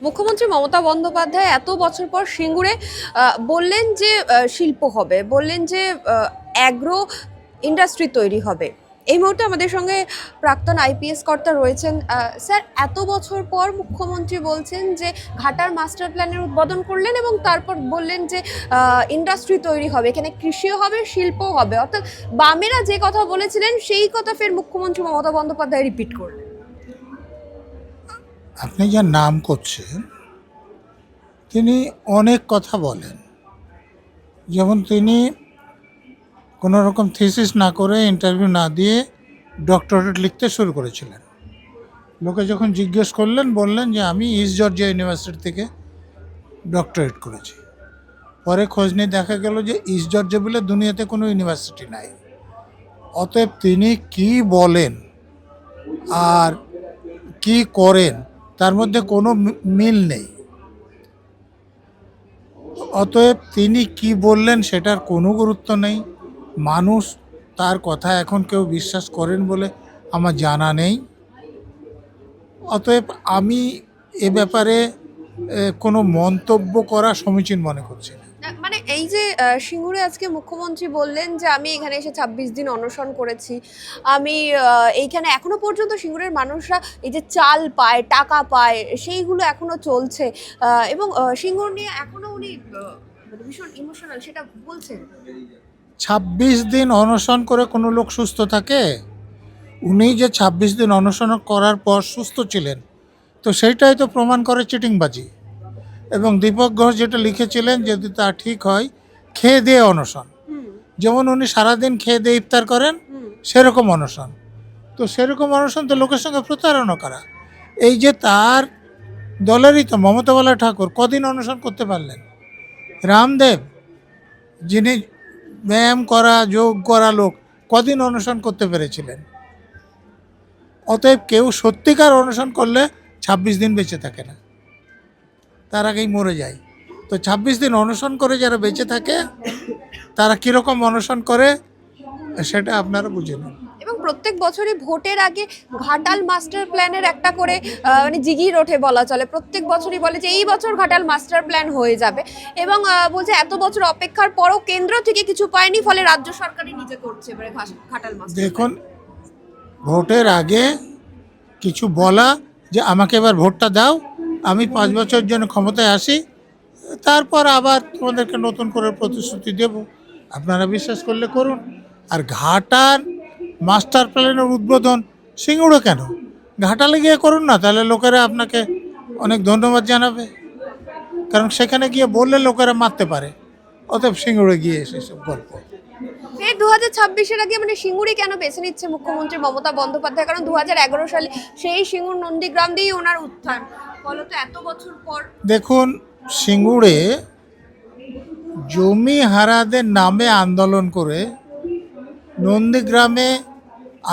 মুখ্যমন্ত্রী মমতা বন্দ্যোপাধ্যায় এত বছর পর সিঙ্গুরে বললেন যে শিল্প হবে, বললেন যে অ্যাগ্রো ইন্ডাস্ট্রি তৈরি হবে। এই মুহূর্তে আমাদের সঙ্গে প্রাক্তন আইপিএস কর্তা রয়েছেন। স্যার, এত বছর পর মুখ্যমন্ত্রী বলছেন যে ঘাটার মাস্টার প্ল্যানের উদ্বোধন করলেন এবং তারপর বললেন যে ইন্ডাস্ট্রি তৈরি হবে, এখানে কৃষিও হবে, শিল্পও হবে। অর্থাৎ বামেরা যে কথা বলেছিলেন সেই কথা ফের মুখ্যমন্ত্রী মমতা বন্দ্যোপাধ্যায় রিপিট করলেন। আপনি যার নাম করছেন তিনি অনেক কথা বলেন। যেমন তিনি কোনো রকম থিসিস না করে, ইন্টারভিউ না দিয়ে ডক্টরেট লিখতে শুরু করেছিলেন। লোকে যখন জিজ্ঞেস করলেন বললেন যে আমি ইস্ট জর্জিয়া ইউনিভার্সিটি থেকে ডক্টরেট করেছি। পরে খোঁজ নিয়ে দেখা গেল যে ইস্ট জর্জিয়া বলে দুনিয়াতে কোনো ইউনিভার্সিটি নাই। অতএব তিনি কি বলেন আর কি করেন তার মধ্যে কোনো মিল নেই। অতএব তিনি কি বললেন সেটার কোনো গুরুত্ব নেই। মানুষ তার কথা এখন কেউ বিশ্বাস করেন বলে আমার জানা নেই। অতএব আমি এ ব্যাপারে কোনো মন্তব্য করা সমীচীন মনে করছি না। মানে এই যে সিঙ্গুরে আজকে মুখ্যমন্ত্রী বললেন যে আমি এখানে এসে ২৬ দিন অনশন করেছি, আমি এইখানে এখনো পর্যন্ত সিঙ্গুরের মানুষরা এই যে চাল পায়, টাকা পায়, সেইগুলো এখনো চলছে এবং সিঙ্গুর নিয়ে এখনো উনি মানে ভীষণ ইমোশনাল, সেটা বলছেন। ২৬ দিন অনশন করে কোনো লোক সুস্থ থাকে? উনি যে ২৬ দিন অনশন করার পর সুস্থ ছিলেন, তো সেইটাই তো প্রমাণ করে চিটিংবাজি। এবং দীপক ঘোষ যেটা লিখেছিলেন, যদি তা ঠিক হয়, খেয়ে দিয়ে অনশন। যেমন উনি সারাদিন খেয়ে দিয়ে ইফতার করেন, সেরকম অনশন। তো সেরকম অনশন তো লোকের সঙ্গে প্রতারণা করা। এই যে তার দলেরই তো মমতাওয়ালা ঠাকুর কদিন অনশন করতে পারলেন? রামদেব, যিনি ব্যায়াম করা, যোগ করা লোক, কদিন অনশন করতে পেরেছিলেন? অতএব কেউ সত্যিকার অনশন করলে ২৬ দিন বেঁচে থাকে না, তার আগেই মরে যায়। তো ২৬ দিন অনশন করে যারা বেঁচে থাকে তারা কীরকম অনশন করে সেটা আপনারা বুঝে নেন। এবং প্রত্যেক বছরই ভোটের আগে ঘাটাল মাস্টার প্ল্যানের একটা করে মানে জিগির ওঠে বলা চলে। প্রত্যেক বছরই বলে যে এই বছর ঘাটাল মাস্টার প্ল্যান হয়ে যাবে এবং বলছে এত বছর অপেক্ষার পরও কেন্দ্র থেকে কিছু পায়নি, ফলে রাজ্য সরকারই নিজে করছে এবারে ঘাটাল মাস্টার। দেখুন, ভোটের আগে কিছু বলা যে আমাকে এবার ভোটটা দাও, আমি ৫ বছরের জন্য ক্ষমতায় আসি, তারপর আবার তোমাদেরকে নতুন করে প্রতিশ্রুতি দেব, আপনারা বিশ্বাস করলে করুন। আর ঘাটার মাস্টার প্ল্যানের উদ্বোধন সিঙ্গুরে কেন? ঘাটালে গিয়ে করুন না, তাহলে লোকেরা আপনাকে অনেক ধন্যবাদ জানাবে। কারণ সেখানে গিয়ে বললে লোকেরা মারতে পারে। অতএব সিঙ্গুরে গিয়ে সেসব গল্প। ফের ২০২৬-এর আগে মানে সিঙ্গুরই কেন বেছে নিচ্ছে মুখ্যমন্ত্রী মমতা বন্দ্যোপাধ্যায়? কারণ ২০১১ সালে সেই সিঙ্গুর নন্দীগ্রাম দিয়েই ওনার উত্থান। ফলত এত বছর পর দেখুন, সিঙ্গুরে জমি হারাদের নামে আন্দোলন করে, নন্দীগ্রামে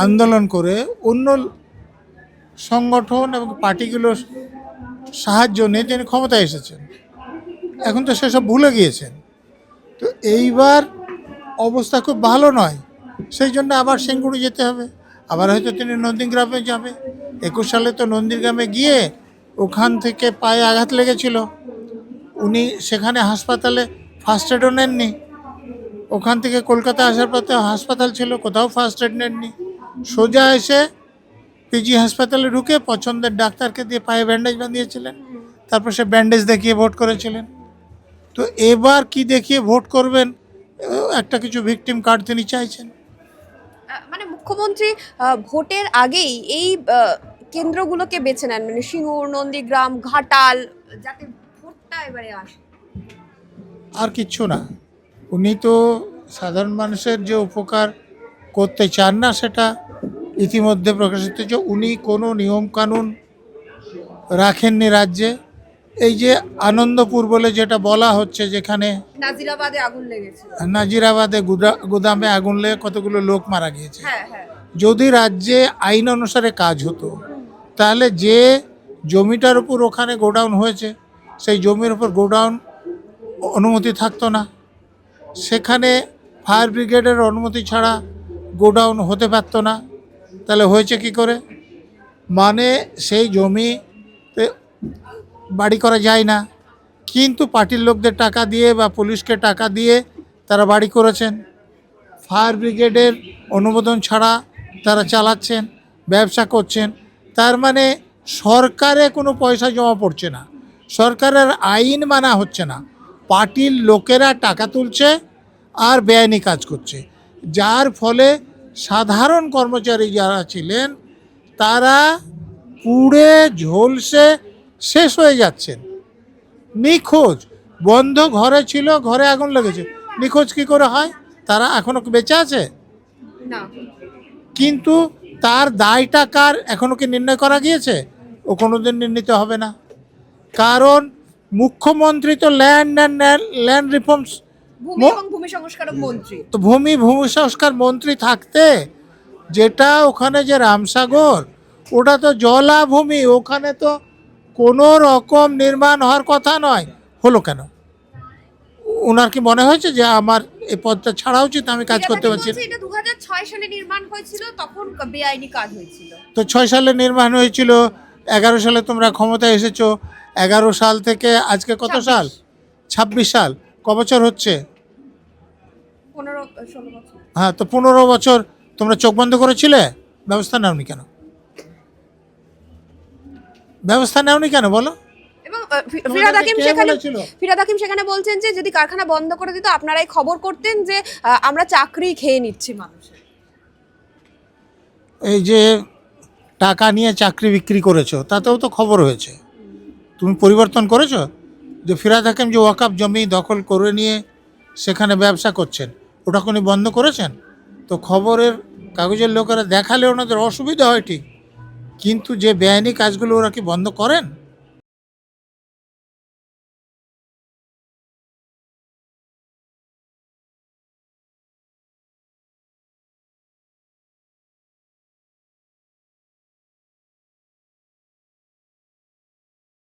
আন্দোলন করে, অন্য সংগঠন এবং পার্টিগুলোর সাহায্য নিয়ে তিনি ক্ষমতায় এসেছেন। এখন তো সেসব ভুলে গিয়েছেন। তো এইবার অবস্থা খুব ভালো নয়, সেই জন্য আবার সিঙ্গুরে যেতে হবে। আবার হয়তো তিনি নন্দীগ্রামে যাবে। ২১ সালে তো নন্দীগ্রামে গিয়ে ওখান থেকে পায়ে আঘাত লেগেছিল, উনি সেখানে হাসপাতালে ফার্স্ট এডও নেননি। ওখান থেকে কলকাতা আসার পথে হাসপাতাল ছিল, কোথাও ফার্স্ট এড নেননি। সোজা এসে পিজি হাসপাতালে ঢুকে পছন্দের ডাক্তারকে দিয়ে পায়ে ব্যান্ডেজ বাঁধিয়েছিলেন, তারপর সে ব্যান্ডেজ দেখিয়ে ভোট করেছিলেন। তো এবার কি দেখিয়ে ভোট করবেন, একটা কিছু ভিকটিম কার্ড তিনি চাইছেন। মানে মুখ্যমন্ত্রী ভোটের আগেই এই কেন্দ্রগুলোকে বেছে নেন, মানে সিঙ্গুর, নন্দীগ্রাম, ঘাটাল, যাতে ভোটটা এবারে আসে। আর কিচ্ছু না, উনি তো সাধারণ মানুষের যে উপকার করতে চান না সেটা ইতিমধ্যে প্রকাশিত, যে উনি কোনো নিয়মকানুন রাখেননি রাজ্যে। এই যে আনন্দপুর বলে যেটা বলা হচ্ছে, যেখানে নাজিরাবাদে আগুন লেগেছে। নাজিরাবাদে গুদামে আগুন লেগে কতগুলো লোক মারা গিয়েছে। হ্যাঁ হ্যাঁ। যদি রাজ্যে আইন অনুসারে কাজ হতো, তাহলে যে জমিটার উপর ওখানে গোডাউন হয়েছে সেই জমির উপর গোডাউন অনুমতি থাকতো না। সেখানে ফায়ার ব্রিগেডের অনুমতি ছাড়া গোডাউন হতে পারতো না। তাহলে হয়েছে কি করে? মানে সেই জমিতে বাড়ি করা যায় না, কিন্তু পার্টির লোকদের টাকা দিয়ে বা পুলিশকে টাকা দিয়ে তারা বাড়ি করেছেন। ফায়ার ব্রিগেডের অনুমোদন ছাড়া তারা চালাচ্ছেন, ব্যবসা করছেন। তার মানে সরকারে কোনো পয়সা জমা পড়ছে না, সরকারের আইন মানা হচ্ছে না, পার্টির লোকেরা টাকা তুলছে আর বেআইনি কাজ করছে, যার ফলে সাধারণ কর্মচারী যারা ছিলেন তারা পুড়ে ঝলসে শেষ হয়ে যাচ্ছেন। নিখোঁজ, বন্ধ ঘরে ছিল, ঘরে আগুন লেগেছে, নিখোঁজ কী করে হয়? তারা এখনও বেঁচে আছে? না। কিন্তু তার দায়টা কার এখনও কি নির্ণয় করা গিয়েছে? ও কোনোদিন নির্ণীত হবে না, কারণ মুখ্যমন্ত্রী তো ল্যান্ড রিফর্মস, ভূমি এবং ভূমি সংস্কারক মন্ত্রী। তো ভূমি সংস্কার মন্ত্রী থাকতে যেটা ওখানে যে রামসাগর, ওটা তো জলাভূমি, ওখানে তো কোনো রকম নির্মাণ হওয়ার কথা নয়, হলো কেন? ওনার কি মনে হয়েছে যে আমার এই পদটা ছাড়া উচিত, আমি কাজ করতে পারছি না? এটা 2006 সালে নির্মাণ হয়েছিল, তখন বেআইনি কাজ হয়েছিল। তো 6 সালে নির্মাণ হয়েছিল, 11 সালে তোমরা ক্ষমতায় এসেছো, 11 সাল থেকে আজকে কত সাল? 26 সাল। ক বছর হচ্ছে? 15-16 বছর। হ্যাঁ, তো 15 বছর তোমরা চোখ বন্ধ করেছিলে? ব্যবস্থা নেওনি কেন? ব্যবস্থা নেওনি কেন বলো? এবং ফিরহাদ হাকিম কে বলেছিল? সেখানে বলছেন যে যদি কারখানা বন্ধ করে দিত আপনারাই খবর করতেন যে আমরা চাকরি খেয়ে নিচ্ছি মানুষের। এই যে টাকা নিয়ে চাকরি বিক্রি করেছো, তাতেও তো খবর হয়েছে। তুমি পরিবর্তন করেছো? যে ফিরহাদ হাকিম যে ওয়াকফ জমি দখল করে নিয়ে সেখানে ব্যবসা করছেন, ওটা কোনো বন্ধ করেছেন? তো খবরের কাগজের লোকেরা দেখালে ওনাদের অসুবিধা হয় ঠিক, কিন্তু যে বেআইনি কাজগুলো ওরা কি বন্ধ করেন?